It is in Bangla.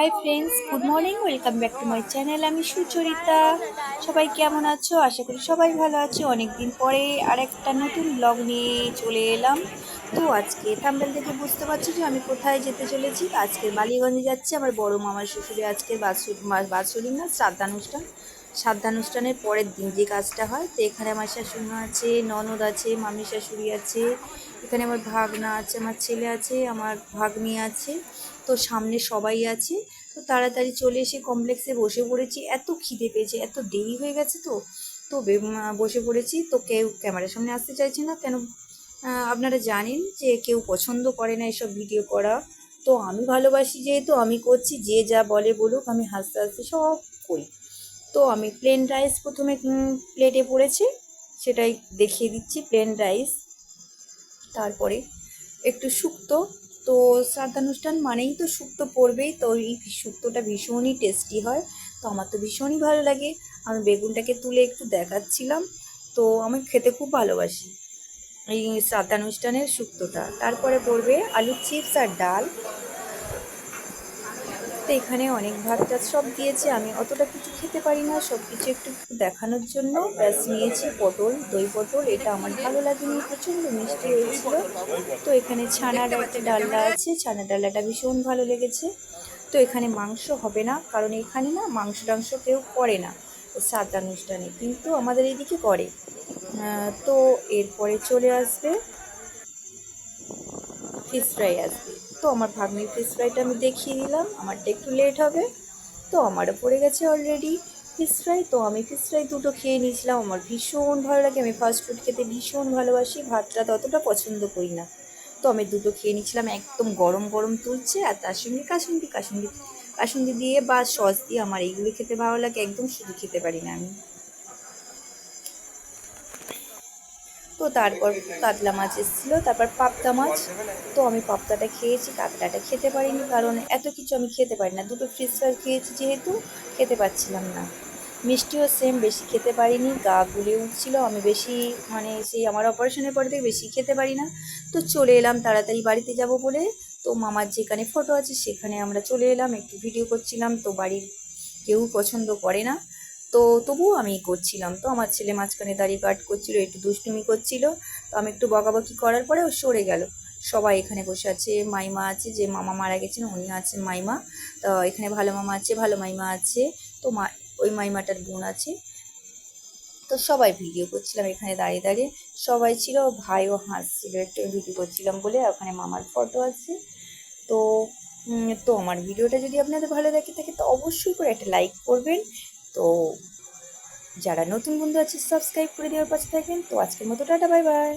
Hi friends, good morning, welcome back to my channel. আমি সুচরিতা। সবাই কেমন আছো? আশা করি সবাই ভালো আছো। অনেকদিন পরে আর একটা নতুন ব্লগ নিয়ে চলে এলাম। তো আজকে থাম্বনেল থেকে বুঝতে পারছি যে আমি কোথায় যেতে চলেছি। আজকে বালিগঞ্জে যাচ্ছি আমার বড় মামার শ্বশুরে। আজকে বাৎসরিক না, শ্রাদ্ধানুষ্ঠানের পরের দিন যে কাজটা হয়। তো এখানে আমার শাশুড়ি আছে, ননদ আছে, মামি শাশুড়ি আছে, এখানে আমার ভাগনা আছে, আমার ছেলে আছে, আমার ভাগ্নি আছে। তো সামনে সবাই আছে। তো তাড়াতাড়ি চলে এসে কমপ্লেক্সে বসে পড়েছি। এত খিদে পেয়েছে, এত দেরি হয়ে গেছে। তো বসে পড়েছি। তো কেউ ক্যামেরার সামনে আসতে চাইছে না কেন? আপনারা জানেন যে কেউ পছন্দ করে না এসব ভিডিও করা। তো আমি ভালোবাসি যেহেতু আমি করছি, যে যা বলে বলুক, আমি হাসতে হাসতে সব করি। তো আমি প্লেন রাইস প্রথমে প্লেটে পড়েছি, সেটাই দেখিয়ে দিচ্ছি। প্লেন রাইস, তারপরে একটু শুক্তো। তো শ্রাদ্ধানুষ্ঠান মানেই তো শুক্তো পড়বেই। তো এই শুক্তোটা ভীষণই টেস্টি হয়। তো আমার তো ভীষণই ভালো লাগে। আমি বেগুনটাকে তুলে একটু দেখাচ্ছিলাম। তো আমি খেতে খুব ভালোবাসি এই শ্রাদ্ধানুষ্ঠানের শুক্তোটা। তারপরে পড়বে আলুর চিপস আর ডাল। তো এখানে অনেক ভাত টাত সব দিয়েছে। আমি অতটা কিছু খেতে পারি না, সব কিছু একটু একটু দেখানোর জন্য ব্যাস নিয়েছি। পটল, দই পটল, এটা আমার ভালো লাগেনি, প্রচণ্ড মিষ্টি হয়েছিল। তো এখানে ছানার একটা ডালনা আছে, ছানা ডালনাটা ভীষণ ভালো লেগেছে। তো এখানে মাংস হবে না, কারণ এখানে না মাংস টাংস কেউ করে না শ্রাদ্ধানুষ্ঠানে, কিন্তু আমাদের এইদিকে করে। তো এরপরে চলে আসবে ফিশ ফ্রাই আসবে। তো আমার ভাগ্নির ফিশ ফ্রাইটা আমি দেখিয়ে দিলাম, আমারটা একটু লেট হবে। তো আমারও পড়ে গেছে অলরেডি ফিশ ফ্রাই। তো আমি ফিশ ফ্রাই দুটো খেয়ে নিয়েছিলাম। আমার ভীষণ ভালো লাগে, আমি ফাস্ট ফুড খেতে ভীষণ ভালোবাসি, ভাতটা ততটা পছন্দ করি না। তো আমি দুটো খেয়ে নিয়েছিলাম, একদম গরম গরম তুলছে। আর তার সঙ্গে কাসুন্দি কাসুন্দি কাসুন্দি দিয়ে বা সস দিয়ে আমার এইগুলো খেতে ভালো লাগে, একদম শুধু খেতে পারি না আমি। তো তারপর কাতলা মাছ এসেছিলো, তারপর পাবদা মাছ। তো আমি পাবদাটা খেয়েছি, কাতলাটা খেতে পারিনি, কারণ এত কিছু আমি খেতে পারি না। দুটো ফিশ ফ্রাই খেয়েছি যেহেতু, খেতে পারছিলাম না। মিষ্টিও সেম, বেশি খেতে পারিনি, গা গুলে উঠছিল। আমি বেশি মানে সেই আমার অপারেশনের পর থেকে বেশি খেতে পারি না। তো চলে এলাম তাড়াতাড়ি বাড়িতে যাব বলে। তো মামার যেখানে ফটো আছে সেখানে আমরা চলে এলাম, একটু ভিডিও করছিলাম। তো বাড়ির কেউ পছন্দ করে না, তো তবুও আমি করছিলাম। তো আমার ছেলে মাঝখানে দাঁড়িয়ে কাট করছিল, একটু দুষ্টুমি করছিল। তো আমি একটু বকাবকি করার পরে ও সরে গেল। সবাই এখানে বসে আছে, মাইমা আছে, যে মামা মারা গেছেন উনি আছেন মাইমা। তো এখানে ভালো মামা আছে, ভালো মাইমা আছে। তো ওই মাইমাটার বোন আছে। তো সবাই ভিডিও করছিলাম এখানে দাঁড়িয়ে দাঁড়িয়ে। সবাই ছিল, ভাইও হাসছিল একটু ভিডিও করছিলাম বলে। ওখানে মামার ফটো আছে। তো তো আমার ভিডিওটা যদি আপনাদের ভালো লাগে থাকে তো অবশ্যই করে একটা লাইক করবেন। তো যারা নতুন বন্ধু আছে সাবস্ক্রাইব করে দেওয়ার পাশে থাকবেন। তো আজকের মতো টাটা, বাই বাই।